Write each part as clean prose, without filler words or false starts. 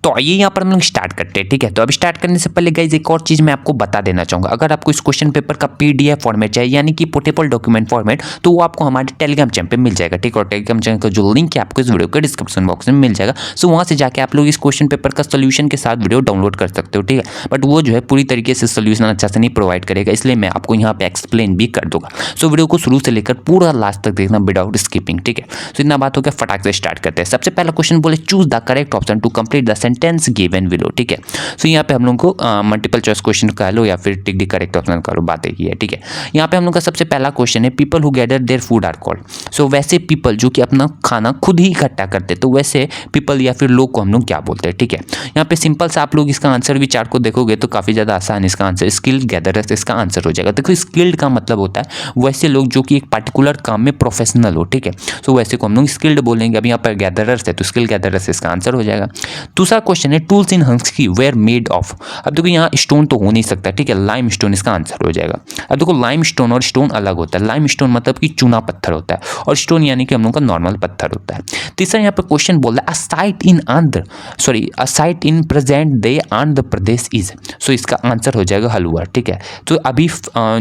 तो आइए यहाँ पर हम लोग स्टार्ट करते हैं। ठीक है, तो अब स्टार्ट करने से पहले गाइज एक और चीज़ मैं आपको बता देना चाहूँगा। अगर आपको इस क्वेश्चन पेपर का PDF फॉर्मेट चाहिए यानी कि पोर्टेबल डॉक्यूमेंट फॉर्मेट, तो वो आपको हमारे टेलीग्राम चैनल पे मिल जाएगा। ठीक है, और टेलीग्राम चैनल का जो लिंक है आपको इस वीडियो के डिस्क्रिप्शन बॉक्स में मिल जाएगा। सो वहाँ से जाके आप लोग इस क्वेश्चन पेपर का सोल्यूशन के साथ वीडियो डाउनलोड कर सकते हो। ठीक है, बट वो जो है पूरी तरीके से सोल्यूशन अच्छा से नहीं प्रोवाइड करेगा, इसलिए मैं आपको यहाँ पे एक्सप्लेन भी कर दूंगा। सो वीडियो को शुरू से लेकर पूरा लास्ट तक देखना विदाउट स्किपिंग। ठीक है, तो इतना बात हो गया, फटाक से स्टार्ट करते हैं। सबसे पहला क्वेश्चन बोले choose the correct option to complete the sentence given below. ठीक है, सो यहाँ पे हम लोग को मल्टीपल चॉइस क्वेश्चन कह लो या फिर टिक द करेक्ट ऑप्शन करो, बात एक ही है। ठीक है, यहाँ पे हम लोग का सबसे पहला क्वेश्चन है people who gather their food are called. So वैसे पीपल जो कि अपना खाना खुद ही इकट्ठा करते, तो वैसे पीपल या फिर लोग को हम लोग क्या बोलते हैं। ठीक है, यहाँ पे सिंपल सा आप लोग इसका आंसर भी चार्ट को देखोगे तो काफ़ी ज़्यादा आसान इसका आंसर स्किल्ड गैदरर्स इसका आंसर हो जाएगा। देखो स्किल्ड का मतलब होता है वैसे लोग जो कि एक पर्टिकुलर काम में प्रोफेशनल हो। ठीक है, सो वैसे को हम लोग स्किल्ड बोलेंगे। अब यहाँ पर गैदरर्स है तो स्किल गैदरर्स इसका आंसर हो जाएगा। दूसरा क्वेश्चन है tools in husky were made of. अब देखो यहाँ स्टोन तो हो नहीं सकता। ठीक है, लाइम स्टोन इसका आंसर हो जाएगा। अब देखो लाइम स्टोन और स्टोन अलग होता है। लाइम स्टोन मतलब कि चूना पत्थर होता है और स्टोन यानी कि हम लोग का नॉर्मल पत्थर होता है। तीसरा यहाँ पर क्वेश्चन बोल रहा है a site in present day Andhra Pradesh is. So इसका आंसर हो जाएगा हलुआ। ठीक है, तो अभी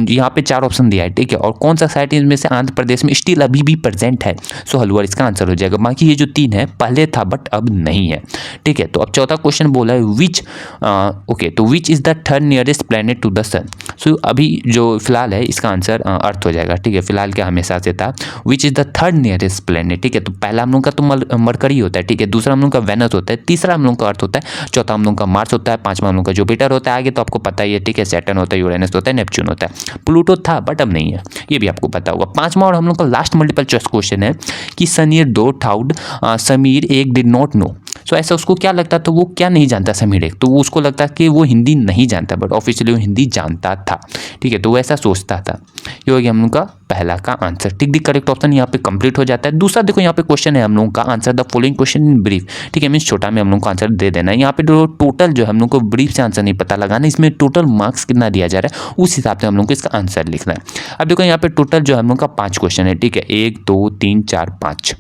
यहाँ पे 4 ऑप्शन दिया है। ठीक है, और कौन सा साइट इनमें से आंध्र प्रदेश में स्टिल अभी भी प्रेजेंट है, सो हलुआ इसका आंसर हो जाएगा। बाकी ये जो 3 है पहले था बट अब नहीं है। ठीक है, तो अब चौथा क्वेश्चन बोला है which is the third nearest planet to the sun. So अभी जो फिलहाल है इसका आंसर अर्थ हो जाएगा। ठीक है, फिलहाल क्या हमेशा से था विच is the third nearest planet. ठीक है, तो पहला हम लोग का तो मरकरी होता है। ठीक है, दूसरा हम लोग का वेनस होता है, तीसरा हम लोग का अर्थ होता है, चौथा हम लोग का मार्स होता है, पांचवा हम लोग का जुपिटर होता है। आगे तो आपको पता ही है। ठीक है, सैटर्न होता है, यूरेनस होता है, नेपच्यून होता है, प्लूटो था बट अब नहीं है, ये भी आपको पता होगा। पांचवा और हम लोग का लास्ट मल्टीपल चॉइस क्वेश्चन है कि सनीर दो ठाउड समीर एक डिड नॉट नो। सो ऐसा उसको क्या लगता, तो वो क्या नहीं जानता समीर एक, तो वो उसको लगता कि वो हिंदी नहीं जानता बट ऑफिशियली वो हिंदी जानता था। ठीक है, तो वो ऐसा सोचता था। ये हो गया हम लोग का पहला का answer. Tick the correct option यहाँ पे कंप्लीट हो जाता है। दूसरा देखो यहाँ पे क्वेश्चन है हम लोगों का answer the following question in brief. ठीक है, मीन्स छोटा में हम लोग को आंसर दे देना है। यहाँ पे जो टोटल जो है हम लोग को ब्रीफ से आंसर नहीं पता लगाना, इसमें टोटल मार्क्स कितना दिया जा रहा है उस हिसाब से हम लोग को इसका आंसर लिखना है। अब देखो यहाँ पे टोटल जो है हम लोग का 5 क्वेश्चन है। ठीक है, 1 2 3 4 5।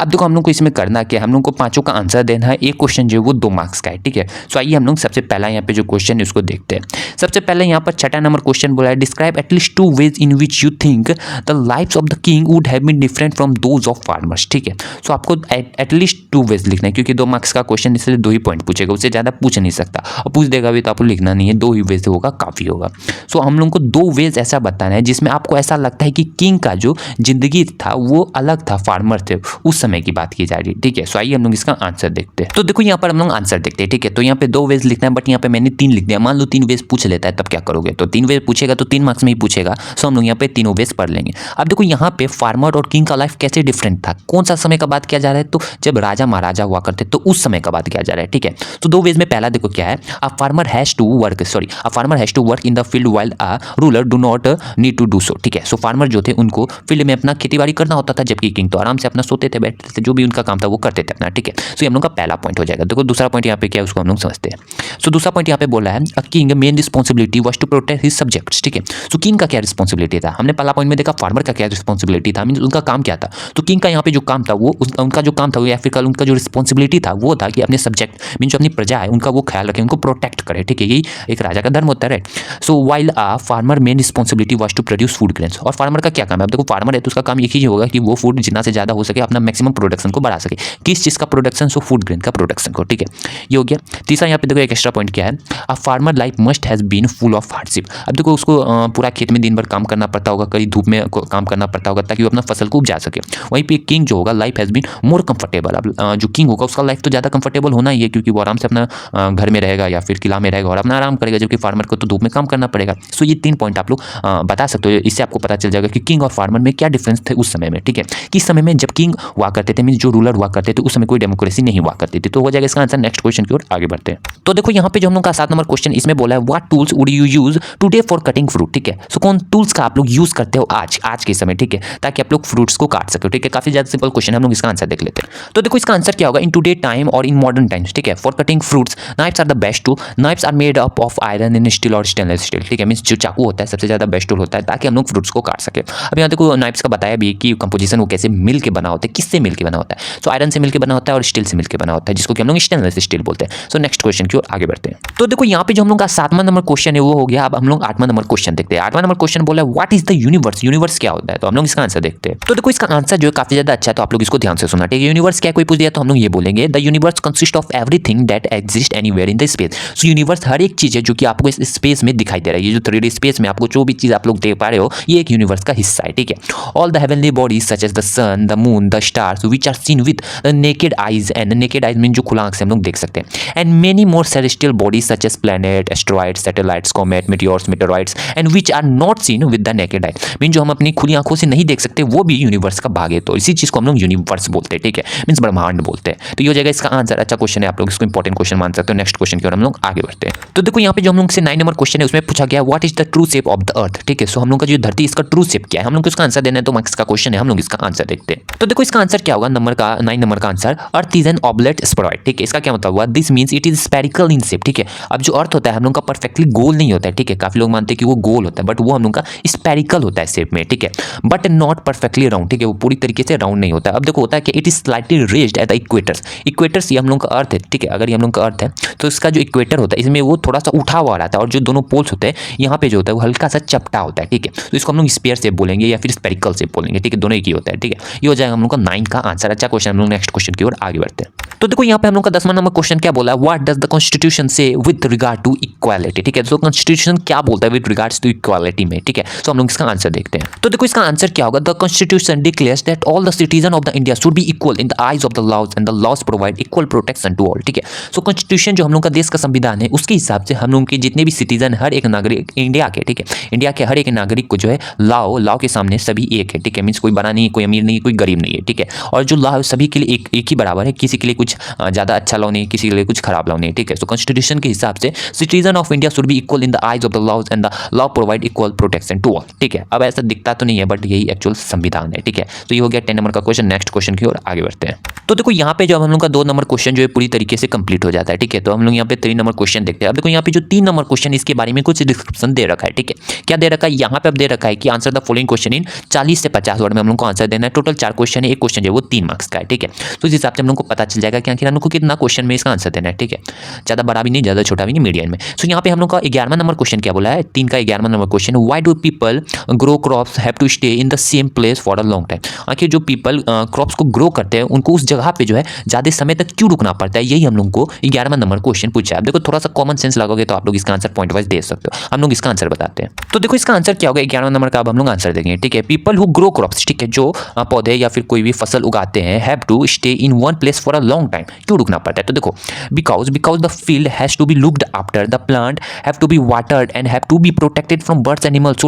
अब देखो हम लोग को इसमें करना क्या है, हम लोग को 5 का आंसर देना है। एक क्वेश्चन जो है वो 2 मार्क्स का है। ठीक है, सो आइए हम लोग सबसे पहला यहाँ पे जो क्वेश्चन है उसको देखते हैं। सबसे पहले यहाँ पर 6वां नंबर क्वेश्चन बोला है describe at least 2 ways in which you think the lifes of the king would have been different from those of farmers. ठीक है, सो आपको एटलीस्ट 2 वेज लिखना है क्योंकि 2 मार्क्स का क्वेश्चन इसलिए 2 ही पॉइंट पूछेगा, उससे ज़्यादा पूछ नहीं सकता, और पूछ देगा भी तो आपको लिखना नहीं है, 2 ही वेज होगा काफ़ी होगा। सो हम लोग को 2 वेज ऐसा बताना है जिसमें आपको ऐसा लगता है कि किंग का जो जिंदगी था वो अलग था फार्मर थे उस समय की बात की जा रही है। ठीक है, सो आइए हम लोग इसका आंसर देखते हैं। तो देखो यहाँ पर हम लोग आंसर देखते हैं। ठीक है, तो यहाँ पे 2 वेज लिखना है बट यहाँ पे मैंने 3 लिख दिया। मान लो 3 वेज पूछ लेता है तब क्या करोगे, तो 3 वेज पूछेगा तो 3 मार्क्स में ही पूछेगा। सो हम लोग यहाँ पे तीनों वेज पढ़ लेंगे। अब देखो यहाँ पे फार्मर और किंग का लाइफ कैसे डिफरेंट था, कौन सा समय का बात किया जा रहा है, तो जब राजा महाराजा हुआ करते तो उस समय का बात किया जा रहा है। ठीक है, तो 2 वेज में पहला देखो क्या है, a farmer has to work in the field while a ruler do not need to do so. ठीक है, सो फार्मर जो थे उनको फील्ड में अपना खेती करना होता था, जबकि किंग तो आराम से अपना सोते थे बैठते थे, जो भी उनका काम था वो करते थे अपना। ठीक है, सो हम लोग का पहला पॉइंट हो जाएगा। देखो दूसरा पॉइंट यहाँ पे क्या है उसको हम लोग समझते हैं। सो दूसरा पॉइंट यहाँ पे बोला है a king main responsibility was to protect his subjects. ठीक है, सो किंग का क्या रिस्पॉन्सिबिलिटी था, हमने पहला पॉइंट में देखा फार्मर का क्या रिस्पॉन्सिबिलिटी था, मीन उनका काम क्या था। तो किंग का यहाँ पे जो काम था वो उनका जो काम था या फिर उनका जो रिस्पॉन्सिबिलिटी था वो था कि अपने सब्जेक्ट मीन जो अपनी प्रजा है उनका वो ख्याल रखे, उनको प्रोटेक्ट करे। ठीक है, यही एक राजा का धर्म होता है। So while a farmer main responsibility was to produce food grains. और फार्मर का क्या काम है, अब देखो फार्मर है तो उसका काम एक ही होगा कि वो फूड जितना से ज़्यादा हो सके अपना मैक्सिमम प्रोडक्शन को बढ़ा सके। किस चीज़ का प्रोडक्शन, सो फूड ग्रेन का प्रोडक्शन को। ठीक है, ये हो गया। तीसरा यहाँ पे देखो एक एक्स्ट्रा पॉइंट क्या है, a farmer life must has been full of hardship. अब देखो उसको पूरा खेत में दिन भर काम करना पड़ता होगा, कई धूप में काम करना पड़ता होगा ताकि वो अपना फसल को उपजा सके। वहीं पे किंग जो होगा life has been more comfortable. अब जो किंग होगा उसका लाइफ तो ज़्यादा कंफर्टेबल होना ही है क्योंकि वो आराम से अपना घर में रहेगा या फिर किला में रहेगा और अपना आराम करेगा, जबकि फार्मर को तो धूप में काम करना पड़ेगा। सो ये 3 पॉइंट आप लोग बता सकते हो, इससे आपको पता चल जाएगा कि किंग और फार्मर में क्या डिफरेंस थे उस समय में। ठीक है, किस समय में जब किंग हुआ करते थे मीन जो रूलर हुआ करते थे उस समय कोई डेमोक्रेसी नहीं हुआ करती थी। तो हो जाएगा इसका आंसर। नेक्स्ट क्वेश्चन की ओर आगे बढ़ते हैं। तो देखो यहाँ पे जो हम लोग का 7 नंबर क्वेश्चन इसमें बोला है what tools would you use today for cutting fruit. ठीक है, सो कौन टूल्स का आप लोग यूज करते हो आज के समय। ठीक है, ताकि आप लोग फ्रूट्स को काट सके। ठीक है, काफी ज्यादा सिंपल क्वेश्चन है, हम लोग इसका आंसर देख लेते हैं। तो देखो इसका आंसर क्या होगा, इन टुडे टाइम और इन मॉडर्न टाइम्स। ठीक है, for cutting fruits knives are the best best tool, knives are made up of iron in steel और स्टेनलेस स्टील, ठीक है। मींस जो चाकू होता है सबसे ज़्यादा बेस्ट टूल होता है ताकि हम लोग फ्रूट्स को काट सके। अब यहाँ देखो नाइफ्स का बताया भी कि कंपोजिशन वो कैसे मिल के बना होता है, किससे मिल के बना होता है। सो आयरन से मिल के बना होता है और स्टील से मिल के बना होता है, जिसको कि हम लोग स्टेनलेस स्टील बोलते हैं। सो नेक्स्ट क्वेश्चन की ओर आगे बढ़ते हैं। तो देखो यहाँ पे जो हम लोग का 7वां नंबर क्वेश्चन है वो हो गया। अब हम लोग 8वां नंबर क्वेश्चन देखते हैं। 8वां नंबर क्वेश्चन बोला है what is the universe, universe क्या होता है। तो हम लोग इसका आंसर देखते हैं। तो देखो इसका आंसर जो है काफी ज्यादा अच्छा है, तो आप लोग इसको ध्यान से सुनना, ठीक है। यूनिवर्स क्या कोई पूछ दिया तो हम लोग ये बोलेंगे the universe consist of everything that exist anywhere in the space. So universe हर एक चीज है जो कि आपको इस स्पेस में दिखाई दे रहा है। ये जो 3D स्पेस में आपको जो भी चीज आप लोग देख पा रहे हो ये एक यूनिवर्स का हिस्सा है, ठीक है। All the heavenly bodies such as the sun, the moon, the stars which are seen with the naked eyes, and naked eyes mean जो खुला आंख से हम लोग देख सकते हैं, and many more celestial bodies such as planet, asteroids, satellites, comet, meteors, meteoroids, and which are not seen with the naked eye, mean जो हम अपनी खुली आंखों से नहीं देख सकते वो भी यूनिवर्स का भाग है। तो इसी चीज को हम लोग यूनिवर्स बोलते हैं, ठीक है, मींस ब्रह्मांड बोलते हैं। तो ये हो जाएगा इसका आंसर। अच्छा क्वेश्चन है, आप लोग इसको इंपॉर्टेंट क्वेश्चन मान सकते हो। नेक्स्ट क्वेश्चन की ओर हम लोग आगे बढ़ते हैं। तो देखो यहाँ पे जो हम लोग से 9 नंबर क्वेश्चन है उसमें पूछा गया what is the true shape of the earth, ठीक है। सो हम लोग का जो धरती इसका ट्रू शेप क्या है, हम लोग को इसका आंसर देना है। तो मार्क्स का क्वेश्चन है, हम लोग इसका आंसर देखते हैं। तो देखो इसका आंसर क्या होगा, 9 नंबर का answer earth is an oblate spheroid, ठीक है। इसका क्या मतलब हुआ, this means it is spherical in shape, ठीक है। अब जो अर्थ होता है हम लोग का परफेक्टली गोल नहीं होता है, ठीक है। काफी लोग मानते हैं कि वो गोल होता है बट वो हम लोग का स्फेरिकल होता है शेप में, ठीक है, बट नॉट परफेक्टली राउंड, ठीक है। वो पूरी तरीके से राउंड नहीं होता है। अब देखो होता है कि it is slightly raised at the equators, equators ये हम लोग का अर्थ है, ठीक है। अगर ये हम लोग का अर्थ है तो इसका जो इक्वेटर होता है इसमें वो थोड़ा सा उठा हुआ रहता है और जो दोनों पोल्स होते हैं यहाँ पे जो होता है वो हल्का सा चपटा होता है, ठीक है। तो इसको हम लोग स्फीयर शेप बोलेंगे या फिर स्फेरिकल शेप बोलेंगे, ठीक है। दोनों एक ही होता है, ठीक है। ये हो जाएगा हम लोग का 9 का आंसर। अच्छा क्वेश्चन, हम लोग नेक्स्ट क्वेश्चन की ओर आगे बढ़ते हैं। तो देखो यहाँ पे हम लोग का 10वां नंबर क्वेश्चन क्या बोला है, व्हाट डज द कॉन्स्टिट्यूशन से विद रिगार्ड टू इक्वालिटी, ठीक है। तो कॉन्स्टिट्यूशन क्या बोलता है विद रिगार्ड्स टू इक्वालिटी में, ठीक है। तो हम लोग इसका आंसर देखते हैं। तो देखो इसका आंसर क्या होगा, the constitution declares that all the citizen of the India should be equal in the eyes of the laws and the laws provide equal protection to all, ठीक है। सो कॉन्स्टिट्यूशन जो हम लोग का देश का संविधान है उसके हिसाब से हम लोग के जितने भी सिटीजन, हर एक नागरिक इंडिया के, ठीक है, इंडिया के हर एक नागरिक को जो है लॉ के सामने सभी एक है, ठीक है। मींस कोई बड़ा नहीं, कोई अमीर नहीं, कोई गरीब नहीं है, ठीक है। और जो लॉ है सभी के लिए एक ही बराबर है, किसी के लिए कुछ ज़्यादा अच्छा लॉ नहीं, किसी के लिए कुछ खराब लॉ नहीं, ठीक है। सो कॉन्स्टिट्यूशन के हिसाब से citizen of India should be equal in the eyes of the laws and the law provide equal protection to all, ठीक है। अब ऐसा दिखता तो नहीं है बट यही एक्चुअल संविधान है, ठीक है। तो ये हो गया 10 नंबर का क्वेश्चन। नेक्स्ट क्वेश्चन की ओर आगे बढ़ते हैं। तो देखो यहाँ पे जो हम लोग का 2 नंबर क्वेश्चन जो है पूरी तरीके से कंप्लीट हो जाता है, ठीक है। तो हम लोग यहाँ पे 3 नंबर क्वेश्चन देखते हैं। अब देखो यहाँ पे जो 3 नंबर क्वेश्चन इसके बारे में कुछ डिस्क्रिप्शन दे रखा है, ठीक है। क्या दे रखा है यहाँ पे, अब दे रखा है कि answer the following question in 40 से 50 वर्ड में हम लोग को आंसर देना है। टोटल 4 क्वेश्चन है, एक क्वेश्चन जो है वो 3 मार्क्स का है, ठीक है। तो इस हिसाब से हम लोग को पता चल जाएगा कि आखिर हम लोग को कितना क्वेश्चन में इसका आंसर देना है, ठीक है। ज़्यादा बड़ा भी नहीं, ज़्यादा छोटा भी नहीं, मीडियम में। सो यहाँ पे हम लोग का 11वां नंबर क्वेश्चन क्या बोला है, 3 का 11वां नंबर question, why do people grow crops have to stay in the same place for a long time. आखिर जो पीपल क्रॉप्स को ग्रो करते हैं उनको उस जगह पे जो है ज़्यादा समय तक क्यों रुकना पड़ता है, यही हम लोग को 11वां नंबर क्वेश्चन पूछा है। अब देखो थोड़ा सा कॉमन सेंस लगोगे तो आप लोग इसका आंसर पॉइंट वाइज दे सकते हो। हम लोग इसका आंसर बताते हैं। तो देखो इसका आंसर क्या होगा 11वां नंबर का, अब हम लोग आंसर देंगे, ठीक है। पीपल हु ग्रो क्रॉप्स, ठीक है, जो पौधे या फिर कोई भी फसल उगाते हैं, have to stay in one place for a long time, क्यों रुकना पड़ता है। तो देखो because the field has to be looked after, the plant have to be watered and have to be protected from birds animals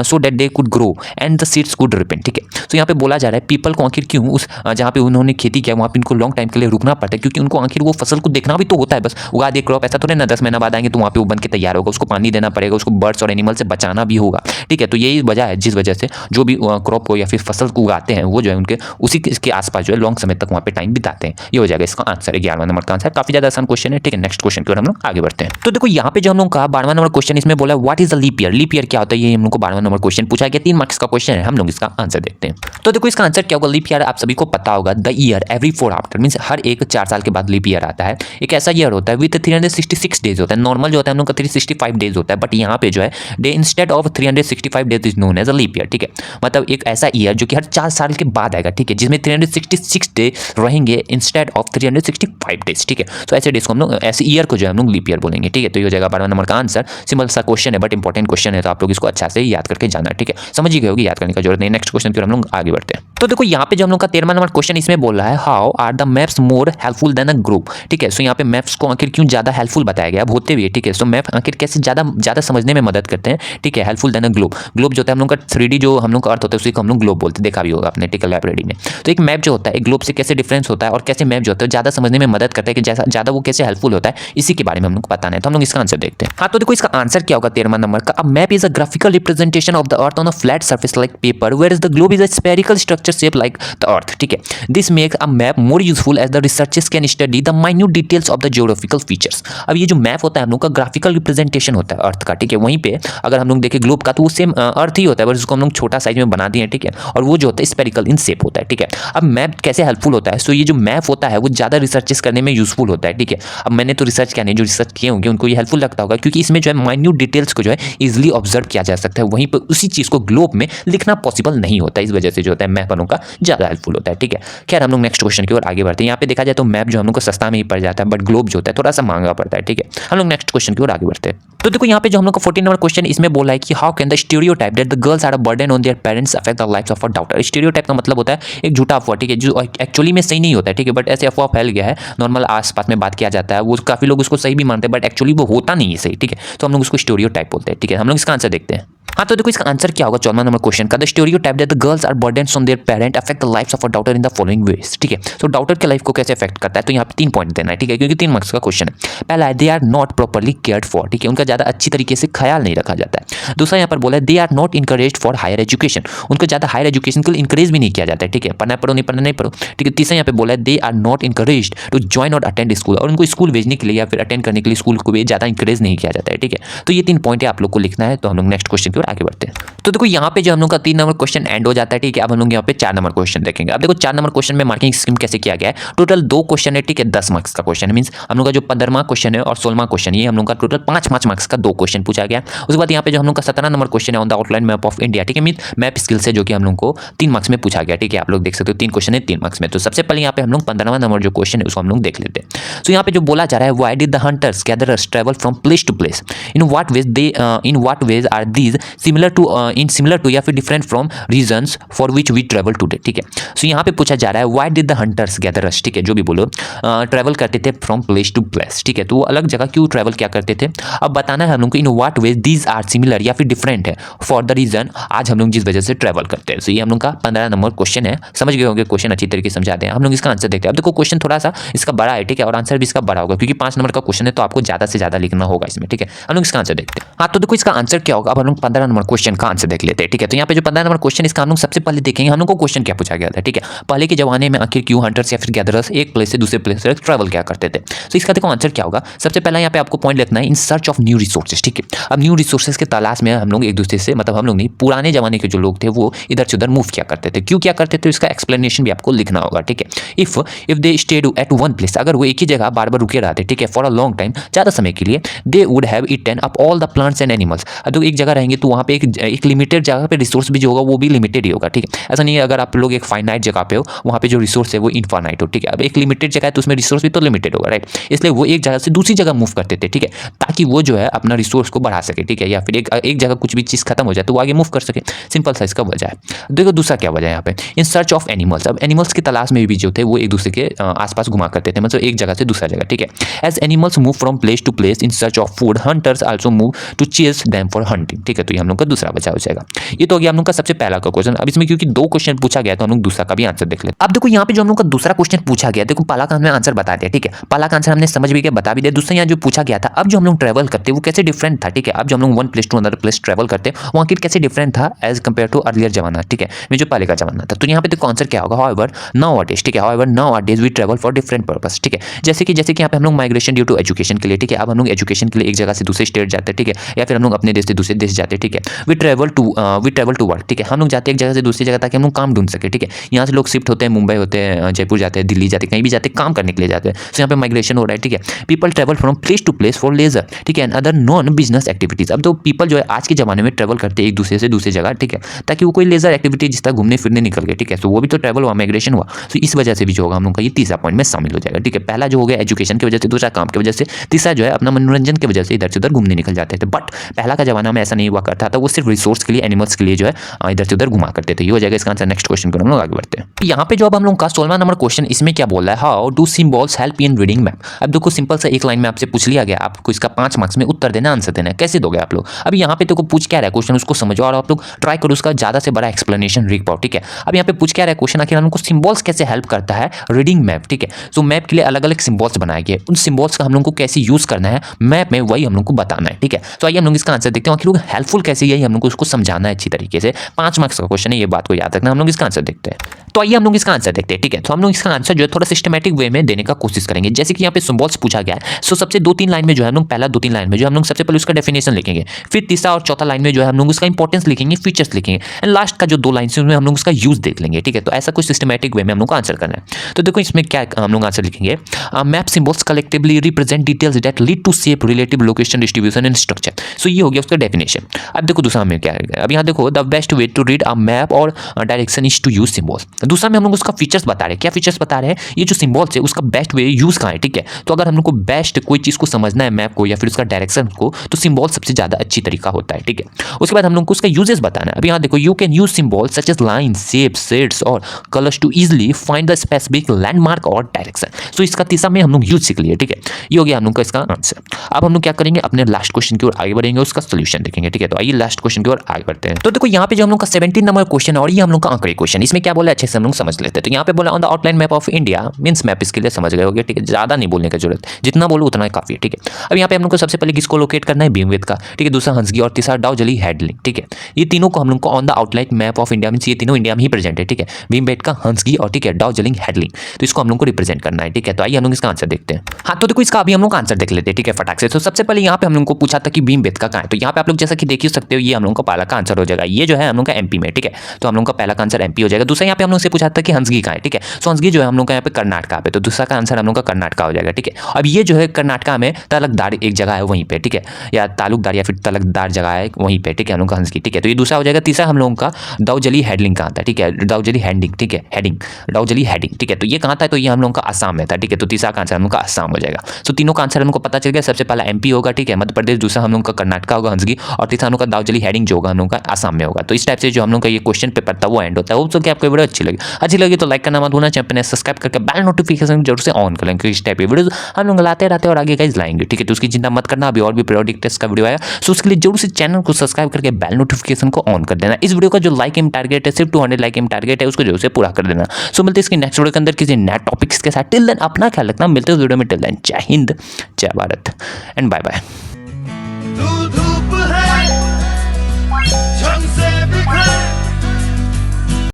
so that they could grow and the seeds could ripen, ठीक है। तो यहाँ पे बोला जा रहा है people को आखिर क्यों उस जहाँ पे उन्होंने खेती किया वहाँ पे इनको लॉन्ग टाइम के लिए रुकना पड़ता है, क्योंकि उनको आखिर वो फसल को देखना भी तो होता है। बस उगा दिए क्रॉप, ऐसा थोड़ा ना 10 महीना बाद आएंगे तो वहाँ पे वो बन के तैयार होगा, उसको पानी देना पड़ेगा, उसको बर्ड्स और एनिमल से बचाना भी होगा, ठीक है। तो यही वजह है जिस वजह से जो भी क्रॉप को या फिर फसल को उगाते हैं वो जो है उनके उसी के आसपास जो है लॉन्ग समय तक वहाँ पे टाइम बिताते हैं। ये हो जाएगा इसका आंसर, 11वां नंबर का आंसर। काफी ज्यादा आसान क्वेश्चन है, ठीक है। नेक्स्ट क्वेश्चन की ओर हम लोग आगे बढ़ते हैं। तो देखो यहाँ पे जो हम लोग का 12वां नंबर क्वेश्चन इसमें बोला what is the leap year, leap year क्या होता है, ये हम लोग को 12वां नंबर क्वेश्चन पूछा गया। 3 मार्क्स का क्वेश्चन है, हम लोग इसका आंसर देखते हैं। तो देखो इसका आंसर क्या होगा, लीप ईयर आप सभी को पता होगा, the year every 4 after, means हर एक 4 साल के बाद लीप ईयर आता है। एक ऐसा ईयर होता है विद 366 डेज होता है, नॉर्मल जो होता है हम लोग का 365 डेज होता है, बट यहाँ पे जो है day instead of 365 days is known as a leap year, ठीक है। मतलब एक ऐसा ईयर जो कि हर 4 साल के बाद आएगा, ठीक है, जिसमें 366 डे रहेंगे इंस्टेड ऑफ 365 डेज, ठीक है। तो ऐसे डेज को हम लोग, ऐसे ईयर को जो है हम लोग लीप ईयर बोलेंगे, ठीक है। तो ये हो जाएगा 12वां नंबर का आंसर। सिंपल सा क्वेश्चन है बट इंपॉर्टेंट क्वेश्चन है, तो आप लोग इसको अच्छा से याद करके जाना, ठीक है। समझ ही गए होगी, याद करने का जरूरत नहीं। नेक्स्ट क्वेश्चन की ओर हम लोग आगे बढ़ते हैं। तो देखो यहाँ पे जो हम लोग का 13वां नंबर क्वेश्चन इसमें बोल रहा है how are the maps more helpful than a group, ठीक है। सो यहाँ पे मैप्स को आखिर क्यों ज्यादा हेल्पफुल बताया गया, अब होते भी है, ठीक है। सो मैप आखिर कैसे ज्यादा समझने में मदद करते हैं, ठीक है, helpful than a globe. Globe जो होता है हम लोग का 3D जो हम लोग का अर्थ होता है उसी को हम लोग ग्लोब बोलते हैं, देखा भी होगा आपने, ठीक है, लाइब्रेरी में। तो एक मैप जो होता है एक ग्लोब से कैसे डिफरेंस होता है और कैसे मैप जो होता है ज्यादा समझने में मदद करता है, कि जैसा ज्यादा वो कैसे हेल्पफुल होता है, इसी के बारे में हम लोग को बताना है। तो हम लोग इसका आंसर देखते हैं। हाँ, तो देखो इसका आंसर क्या होगा 13वां नंबर का, a map is a graphical representation of the earth on a flat surface like paper, where is the globe is a spherical structure shape like the earth, ठीक है। This makes a map more useful as the researchers can study the minute details of the geographical features. अब ये जो map होता है हम लोग का ग्राफिकल रिप्रेजेंटेशन होता है अर्थ का, ठीक है। वहीं पे अगर हम लोग देखें ग्लोब का तो वो सेम अर्थ ही होता है, बस उसको हम लोग छोटा साइज में बना दिए, ठीक है। और वो जो होता है स्पेरिकल इन शेप होता है, ठीक है। अब मैप कैसे हेल्पफुल होता है, सो ये जो मैप होता है वो ज़्यादा रिसर्चेस करने में यूजफुल होता है, ठीक है। अब मैंने तो रिसर्च किया नहीं, जो रिसर्च किए होंगे उनको ये हेल्पफुल लगता होगा, क्योंकि इसमें जो है माइन्यूट डिटेल्स को जो है इजिली ऑब्जर्व किया जा सकता है, वहीं पर उसी चीज़ को ग्लोब में लिखना पॉसिबल नहीं होता है। इस वजह से जो होता है मैप हम लोग का ज़्यादा हेल्पफुल होता है, ठीक है। खैर हम लोग नेक्स्ट क्वेश्चन की ओर आगे बढ़ते हैं। यहाँ पे देखा जाए तो मैप जो हम लोग को सस्ता में ही पड़ जाता है, बट ग्लोब जो होता है थोड़ा सा महंगा पड़ता है, ठीक है। हम लोग नेक्स्ट क्वेश्चन की ओर आगे बढ़ते हैं। तो देखो यहाँ पे जो हम लोग का 14 नंबर क्वेश्चन इसमें बोला है कि how can the stereotype that the girls are a burden on their parents affect the lives of a daughter. Stereotype का मतलब होता है एक झूठा अफवाह, ठीक है, जो एक्चुअली में सही नहीं होता है, ठीक है, बट ऐसे अफवाह फैल गया है, नॉर्मल आसपास में बात किया जाता है, वो काफी लोग उसको सही भी मानते हैं, बट एक्चुअली वो होता नहीं है सही, ठीक है। तो हम लोग उसको स्टीरियोटाइप बोलते हैं, ठीक है। हम लोग इसका आंसर देखते हैं। हाँ, तो देखो इसका आंसर क्या होगा 14 नंबर क्वेश्चन का। The stereotype that the girls are burdens on their parent affect the lives of a daughter in the following ways, ठीक है। तो डॉटर के लाइफ को कैसे अफेक्ट करता है, तो यहाँ पे 3 पॉइंट देना है, ठीक है, क्योंकि 3 मार्क्स का क्वेश्चन है। पहला है they are not properly cared for, ठीक है, उनका ज़्यादा अच्छी तरीके से ख्याल नहीं रखा जाता है। दूसरा यहाँ पर बोला है they are not encouraged for higher education, उनको ज़्यादा हायर एजुकेशन के लिए इनकरेज भी नहीं किया जाता है, ठीक है, पढ़ना पढ़ो नहीं पढ़ना नहीं पढ़ो, ठीक है। तीसरा यहाँ पे बोला है they are not encouraged to join or attend school, और उनको स्कूल भेजने के लिए या फिर अटेंड करने के लिए स्कूल को भी ज़्यादा इंकरेज नहीं किया जाता है, ठीक है। तो ये 3 पॉइंट है, आप लोग को लिखना है। तो हम लोग नेक्स्ट क्वेश्चन की ओर आगे बढ़ते हैं। तो देखो यहाँ पे जो हम लोग का 3 नंबर क्वेश्चन एंड हो जाता है, ठीक है। अब हम लोग यहाँ पे 4 नंबर क्वेश्चन देखेंगे। अब देखो 4 नंबर क्वेश्चन में मार्किंग स्कीम कैसे किया गया है। टोटल 2 क्वेश्चन है, ठीक है, 10 मार्क्स का क्वेश्चन है, मींस हम लोग का जो 15वां क्वेश्चन है और 16वां क्वेश्चन, ये हम लोग का टोटल 5-5 मार्क्स का 2 क्वेश्चन पूछा गया। उसके बाद यहाँ पे जो हम लोग का 17 नंबर क्वेश्चन है on the outline map of India, ठीक है, मींस मैप स्किल से, जो कि हम लोग को 3 मार्क्स में पूछा गया, ठीक है। आप लोग देख सकते हो 3 क्वेश्चन है 3 मार्क्स में। तो सबसे पहले यहाँ पे हम लोग 15वां नंबर जो क्वेश्चन है उसको हम लोग देख लेते हैं। तो यहाँ पे जो बोला जा रहा है why did the hunters gatherers travel from place to place, in what ways are these similar to या फिर different from reasons for which we travel today, ठीक है। सो यहाँ पे पूछा जा रहा है why did the hunters gatherers, ठीक है, जो भी बोलो, ट्रैवल करते थे फ्रॉम प्लेस टू प्लेस, ठीक है। तो वो अलग जगह क्यों ट्रैवल क्या करते थे। अब बताना है हम लोग को in what ways these are similar या फिर डिफरेंट है फॉर द रीजन आज हम लोग जिस वजह से ट्रैवल करते हैं। सो ये हम लोग का 15 नंबर क्वेश्चन है। समझ गए होंगे, क्वेश्चन अच्छी तरीके से समझाते हैं। हम लोग इसका आंसर देखते हैं। अब देखो क्वेश्चन थोड़ा सा इसका बड़ा है, ठीक है, और आंसर भी इसका बड़ा होगा, क्योंकि 5 नंबर का क्वेश्चन है तो आपको ज्यादा से ज्यादा लिखना होगा इसमें, ठीक है। हम लोग इसका आंसर देखते हैं। हाँ, तो देखो इसका आंसर क्या होगा। अब हम लोग 15 नंबर क्वेश्चन का आंसर देख लेते हैं, ठीक है। तो यहाँ पे जो 15 नंबर क्वेश्चन इसका हम लोग सबसे पहले देखेंगे हम लोग को क्वेश्चन क्या पूछा गया था, ठीक है। पहले के जमाने में आखिर क्यों हंटर्स या फिर गैदरर्स एक प्लेस से दूसरे प्लेस तक ट्रैवल क्या करते थे। तो इसका देखो आंसर क्या होगा। सबसे पहला यहाँ पे आपको पॉइंट लिखना है इन सर्च ऑफ न्यू रिसोर्सेज, ठीक है। अब न्यू रिसोर्सेज के तलाश में हम लोग एक दूसरे से, मतलब हम लोग नहीं, पुराने जमाने के जो लोग थे वो इधर से उधर मूव किया करते थे। क्यों क्या करते थे इसका एक्सप्लेनेशन भी आपको लिखना होगा, ठीक है। If they stayed at one place, अगर वो एक ही जगह बार बार रुके रहते, ठीक है, फॉर अ लॉन्ग टाइम, ज़्यादा समय के लिए, they would have eaten up all the plants and animals. तो एक जगह रहेंगे तो वहाँ पे एक लिमिटेड जगह पे रिसोर्स भी जो होगा वो भी लिमिटेड ही होगा, ठीक है। ऐसा नहीं है अगर आप लोग एक फाइनाइट जगह पे हो वहाँ पे जो रिसोर्स है वो इनफाइनाइट हो, ठीक है। अब एक लिमिटेड जगह है तो उसमें रिसोर्स भी तो लिमिटेड होगा, राइट। इसलिए वो एक जगह से दूसरी जगह मूव करते थे, ठीक है, ताकि वो जो है अपना रिसोर्स को बढ़ा सके, ठीक है, या फिर एक जगह कुछ भी चीज़ खत्म हो जाए तो वो आगे मूव कर सके। सिंपल सा इसका वजह है। देखो दूसरा क्या वजह है यहाँ पे, इन सर्च ऑफ एनिमल्स। अब एनिमल्स की तलाश में भी जो थे वो एक दूसरे के आसपास घुमा करते थे, मतलब एक जगह से दूसरा जगह, ठीक है। As animals move from place to place in search of food, hunters also move to chase them for hunting, ठीक है। तो ये हम लोग का दूसरा बचा हो जाएगा। ये तो हो गया हम लोग का सबसे पहला का क्वेश्चन। अब इसमें क्योंकि 2 क्वेश्चन पूछा गया तो हम लोग दूसरा का भी आंसर देख लेते हैं। अब देखो यहाँ पे जो हम लोग का दूसरा क्वेश्चन पूछा गया, देखो पहला का हमने आंसर बता दिया, ठीक है, पहला का आंसर हमने समझ भी गया, बता भी दिया। दूसरा यहाँ जो पूछा गया था, अब जो हम लोग ट्रैवल करते वो कैसे डिफरेंट था, ठीक है। अब जो हम लोग one place to another place travel करते वहाँ की कैसे डिफरेंट था एज कम्पेयर टू अर्लियर जमाना, ठीक है, में जो पहले का जमाना था। तो यहाँ पे देखो आंसर क्या होगा, हाउएवर नाउअडेज, ठीक है, however nowadays we travel for different purpose, ठीक है। जैसे कि यहाँ पे हम लोग माइग्रेशन ड्यू टू एजुकेशन के लिए, ठीक है, अब हम लोग एजुकेशन के लिए एक जगह से दूसरे स्टेट जाते हैं, ठीक है, या फिर हम लोग अपने देश से दूसरे देश जाते हैं, ठीक है। वी ट्रैवल टू वर्क, ठीक है, हम लोग जाते हैं एक जगह से दूसरी जगह ताकि हम लोग काम ढूंढ सके, ठीक है। यहाँ से लोग शिफ्ट होते हैं, मुंबई होते हैं, जयपुर जाते हैं, दिल्ली जाते हैं, कहीं भी जाते हैं, काम करने के लिए जाते हैं। तो यहाँ पे माइग्रेशन हो रहा है, ठीक है। People travel from place to place for leisure, ठीक है, and other non business activities. अब तो पीपल जो है आज के जमाने में ट्रैवल करते हैं एक दूसरे से दूसरी जगह, ठीक है, ताकि वो कोई लेजर एक्टिविटी जिस तरह घूमने फिरने निकल गए, ठीक है, तो वो भी तो ट्रैवल हुआ, माइग्रेशन हुआ। तो इस वजह से भी जो होगा हम लोग का ये तीसरा पॉइंट में शामिल हो जाएगा, ठीक है। पहला जो हो गया एजुकेशन की वजह से, दूसरा काम की वजह से, तीसरा जो है अपना मनोरंजन की वजह से इधर से उधर घूमने निकल जाते थे। बट पहला का जमाना में ऐसा नहीं हुआ करता था, वो सिर्फ रिसोर्स के लिए, एनिमल्स के लिए जो है इधर से उधर घुमा करते थे। ये हो जाएगा इसका आंसर। नेक्स्ट क्वेश्चन को हम लोग आगे बढ़ते हैं। यहाँ पे जो अब हम लोग का 16वां नंबर क्वेश्चन, इसमें क्या बोल रहा है, how do symbols help in reading map. अब देखो सिंपल सा एक लाइन में आपसे पूछ लिया गया, आपको इसका 5 मार्क्स में उत्तर देना, आंसर देना है। कैसे दोगे आप लोग। अब यहाँ पे देखो पूछ क्या रहा है क्वेश्चन, उसको समझो और आप लोग ट्राई करो उसका ज्यादा से बड़ा एक्सप्लेनेशन लिख पाओ, ठीक है। अब यहाँ पे पूछ क्या रहा है क्वेश्चन, आखिर हमको सिंबल्स कैसे हेल्प करता है रीडिंग मैप, ठीक है। तो मैप के लिए अलग अलग सिंबल्स बनाए गए, उन सिंबल्स का हम लोग को कैसे यूज करना है मैप में, वही हम लोग को बताना है, ठीक है। तो आइए हम लोग इसका आंसर देखते हैं, आखिर लोग हेल्पफुल कैसे, यही हम लोग को उसको समझाना है अच्छी तरीके से। 5 मार्क्स का क्वेश्चन है, ये बात को याद रखना। हम लोग इसका आंसर देखते हैं। तो आइए हम लोग इसका आंसर देखते हैं, ठीक है। तो हम लोग इसका आंसर जो है थोड़ा सिस्टमैटिक वे में देने का कोशिश करेंगे। जैसे कि यहाँ पे सिंबल्स पूछा गया है, सो सबसे 2-3 लाइन में जो है हम लोग पहला 2-3 लाइन में जो हम लोग सबसे पहले उसका डेफिनेशन लिखेंगे, फिर तीसरा और चौथा लाइन में जो है हम लोग उसका इंपॉर्टेंस लिखेंगे, फीचर्स लिखेंगे, एंड लास्ट का जो 2 लाइन से उसमें हम लोग उसका यूज देख लेंगे, ठीक है। तो ऐसा कुछ सिस्टमैटिक वे में हम लोग को आंसर करना है। तो देखो इसमें क्या हम लोग आंसर लिखेंगे, map symbols collectively represent details that lead to shape relative location distribution and structure. So ये हो गया उसका डेफिनेशन। अब देखो दूसरा में क्या है, अब यहाँ देखो the best way to read a map और direction is to use symbols. दूसरा में हम लोग उसका फीचर्स बता रहे हैं। क्या फीचर्स बता रहे हैं, ये जो सिंबल्स है उसका बेस्ट वे यूज कहाँ है, ठीक है। तो अगर हम लोग को बेस्ट कोई चीज को समझना है, मैप को या फिर उसका डायरेक्शन को, तो सिंबल सबसे ज्यादा अच्छी तरीका होता है, ठीक है। उसके बाद हम लोग को उसका यूजेस बताना है। अब यहाँ देखो you can use symbols such as lines, shapes, shades और colours to easily find the specific landmark और डायरेक्शन। सो इसका तीसरा में हम लोग यूज सीख लिए, ठीक है। ये हो गया हम लोग का इसका आंसर। अब हम लोग क्या करेंगे, अपने लास्ट क्वेश्चन की ओर आगे बढ़ेंगे, उसका सोल्यूशन देखेंगे, ठीक है। तो आइए लास्ट क्वेश्चन की ओर आगे बढ़ते हैं। तो देखो यहाँ पे जो हम लोग का 17 नंबर क्वेश्चन और ये हम लोग का आंकड़े क्वेश्चन, इसमें क्या बोला अच्छे से हम लोग समझ लेते हैं। तो यहाँ पे बोला on the outline map of India, means map इसके लिए समझ गए होगे, ठीक है। ज्यादा नहीं बोलने की जरूरत, जितना बोलो उतना काफी है, ठीक है। अब यहाँ पे हम लोग को सबसे पहले किसको लोकेट करना है, भीमबेटका का, ठीक है। दूसरा हंसगी और तीसरा डाउजली हेडलिंग, ठीक है। ये तीनों को हम लोग को on the outline map of India, means ये तीनों इंडिया में ही प्रेजेंट है, ठीक है। भीमबेटका, हंसगी और ठीक है डाउजलिंग हेडलिंग, तो इसको हम लोग को रिप्रेजेंट करना है, ठीक है। तो आइए हम लोग इसका आंसर देखते हैं। हाँ तो देखो इसका अभी हम लोग आंसर देख लेते हैं, ठीक है, फटाक से। तो सबसे पहले यहाँ पे हम लोग को पूछा था कि भीमबेटका कहाँ है, तो यहाँ पे आप लोग जैसा कि देख ही सकते हो, ये हम लोग का पहला का आंसर हो जाएगा। ये जो है हम लोग का एमपी में, ठीक है। तो हम लोग का पहला का आंसर एमपी हो जाएगा। दूसरा यहाँ पे हम लोग से पूछा था कि हंसगी कहाँ है, ठीक है। सो हंसगी जो है हम लोग का यहाँ पे कर्नाटका पे, तो दूसरा का आंसर हम लोग का कर्नाटका हो जाएगा, ठीक है। अब ये जो है कर्नाटका में तलकदार एक जगह है वहीं पे, ठीक है, या तालुकदार या फिर तलकदार जगह है वहीं पे, ठीक है, हम लोग का हंसगी, ठीक है। तो ये दूसरा हो जाएगा। तीसरा हम लोगों का दाउजली हेडलिंग कहाँ था, ठीक है, दाउजली हेडिंग, ठीक है, हेडिंग, दाउजली हेडिंग, ठीक है। तो ये कहाँ था, तो ये हम लोग का आसाम में था, ठीक है। तो तीसरा का आंसर हम लोग का आसाम हो जाएगा। तो तीनों का आंसर हमको पता चल गया। सबसे पहला एमपी होगा, ठीक है, मध्य प्रदेश, दूसरा हम लोग का कर्नाटका होगा हंसगी, और तीसरा हम लोग का दाउजली हेडिंग जो होगा हम लोग का आसाम में होगा। तो इस टाइप से जो हम लोग का ये क्वेश्चन पेपर था वो एंड होता है। होप सो कि आपको वीडियो अच्छी लगी तो लाइक करना मत भूलना, चैनल ने सब्सक्राइब करके बेल नोटिफिकेशन जरूर से ऑन कर लें, क्योंकि इस टाइप की वीडियो हम लोग लाते रहते हैं और आगे गाइस लाएंगे, ठीक है। तो उसकी चिंता मत करना, अभी और भी पीरियोडिक टेस्ट का वीडियो आया, सो उसके लिए जरूर से चैनल को सब्सक्राइब करके बेल नोटिफिकेशन को ऑन कर देना। इस वीडियो का जो लाइक एम टारगेट है, सिर्फ 200 लाइक एम टारगेट है, उसको जरूर से पूरा कर देना। सो मिलते हैं इसके नेक्स्ट वीडियो के अंदर किसी नए टॉपिक्स के साथ। टिल देन अपना ख्याल रखना, मिलते हैं उस वीडियो में। टिल देन जय हिंद, जय भारत एंड बाय बाय।